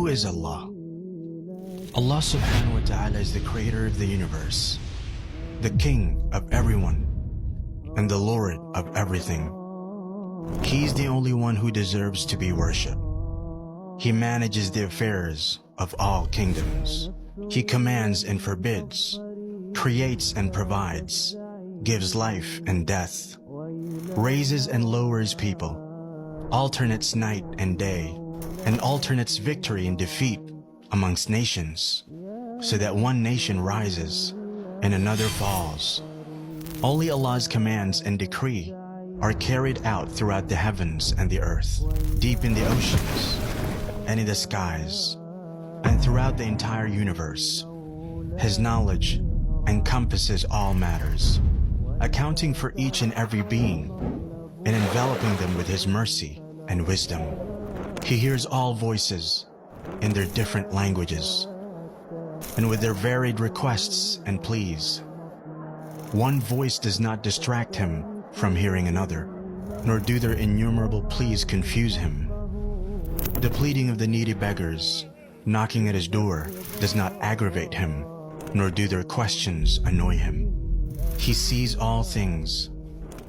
Who is Allah? Allah subhanahu wa ta'ala is the creator of the universe, the king of everyone, and the Lord of everything. He is the only one who deserves to be worshipped. He manages the affairs of all kingdoms. He commands and forbids, creates and provides, gives life and death, raises and lowers people, alternates night and day, and alternates victory and defeat amongst nations, so that one nation rises and another falls. Only Allah's commands and decree are carried out throughout the heavens and the earth, deep in the oceans and in the skies, and throughout the entire universe. His knowledge encompasses all matters, accounting for each and every being and enveloping them with His mercy and wisdom. He hears all voices in their different languages and with their varied requests and pleas. One voice does not distract Him from hearing another, nor do their innumerable pleas confuse Him. The pleading of the needy beggars knocking at His door does not aggravate Him, nor do their questions annoy Him. He sees all things,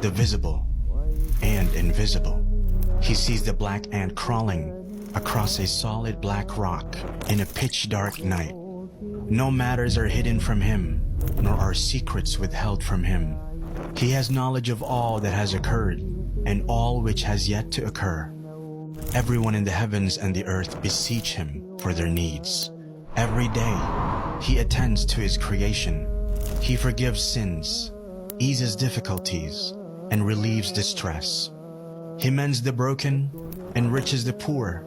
the visible and invisible. He sees the black ant crawling across a solid black rock in a pitch-dark night. No matters are hidden from Him, nor are secrets withheld from Him. He has knowledge of all that has occurred and all which has yet to occur. Everyone in the heavens and the earth beseech Him for their needs. Every day, He attends to His creation. He forgives sins, eases difficulties, and relieves distress. He mends the broken, enriches the poor,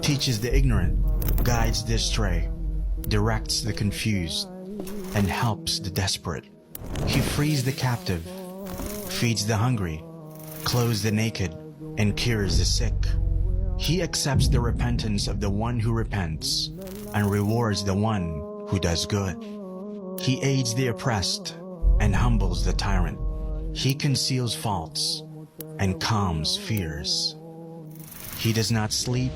teaches the ignorant, guides the astray, directs the confused, and helps the desperate. He frees the captive, feeds the hungry, clothes the naked, and cures the sick. He accepts the repentance of the one who repents and rewards the one who does good. He aids the oppressed and humbles the tyrant. He conceals faults and calms fears. He does not sleep,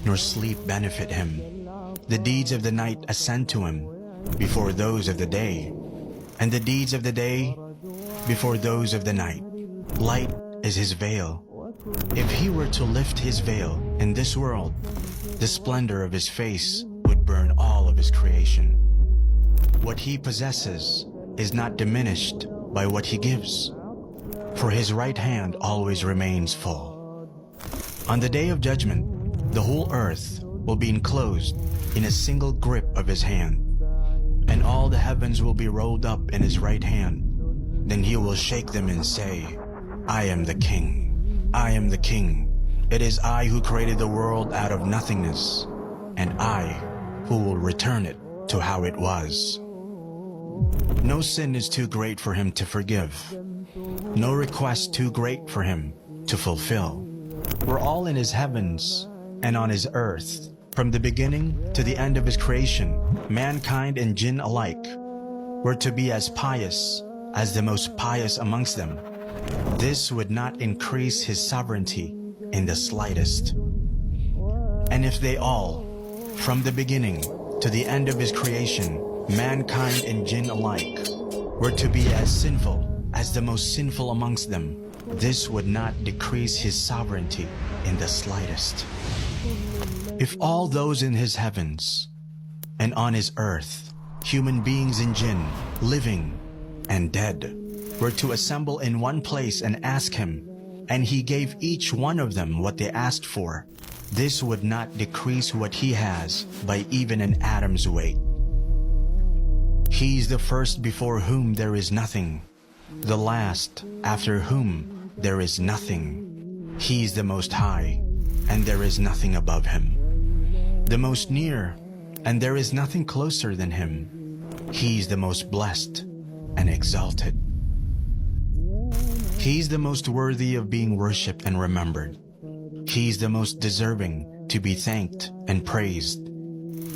nor sleep benefit Him. The deeds of the night ascend to Him before those of the day, and the deeds of the day before those of the night. Light is His veil. If He were to lift His veil in this world, the splendor of His face would burn all of His creation. What He possesses is not diminished by what He gives, for His right hand always remains full. On the day of judgment, the whole earth will be enclosed in a single grip of His hand, and all the heavens will be rolled up in His right hand. Then He will shake them and say, I am the King. I am the King. It is I who created the world out of nothingness, and I who will return it to how it was. No sin is too great for Him to forgive. No request too great for Him to fulfill. We're all in His heavens and on His earth. From the beginning to the end of His creation, mankind and jinn alike were to be as pious as the most pious amongst them. This would not increase His sovereignty in the slightest. And if they all, from the beginning to the end of His creation, mankind and jinn alike, were to be as sinful as the most sinful amongst them, this would not decrease His sovereignty in the slightest. If all those in His heavens and on His earth, human beings and jinn, living and dead, were to assemble in one place and ask Him, and He gave each one of them what they asked for, this would not decrease what He has by even an atom's weight. He is the first before whom there is nothing, the last after whom there is nothing. He is the Most High, and there is nothing above Him. The most near, and there is nothing closer than Him. He is the most blessed and exalted. He is the most worthy of being worshipped and remembered. He is the most deserving to be thanked and praised.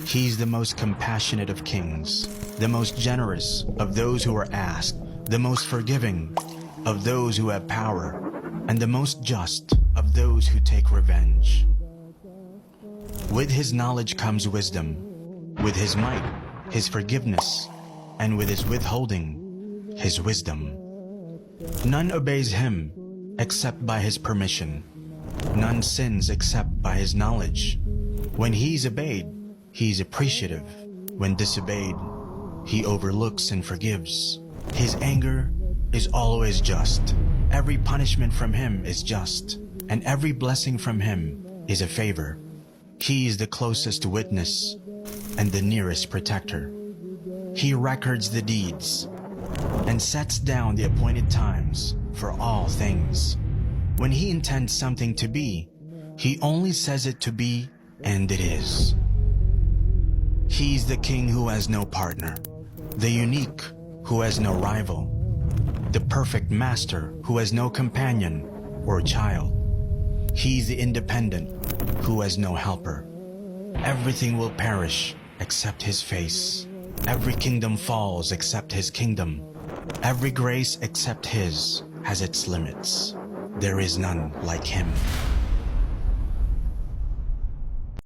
He is the most compassionate of kings, the most generous of those who are asked, the most forgiving of those who have power, and the most just of those who take revenge. With his knowledge comes wisdom. With his might, his forgiveness. And with his withholding, his wisdom. None obeys him except by his permission. None sins except by his knowledge. When he's obeyed, he's appreciative. When disobeyed, he overlooks and forgives. His anger is always just. Every punishment from him is just, and every blessing from him is a favor. He is the closest witness and the nearest protector. He records the deeds and sets down the appointed times for all things. When he intends something to be, he only says it to be, and it is. He's the king who has no partner, the unique who has no rival, the perfect master who has no companion or child. He's the independent who has no helper. Everything will perish except his face. Every kingdom falls except his kingdom. Every grace except his has its limits. There is none like him.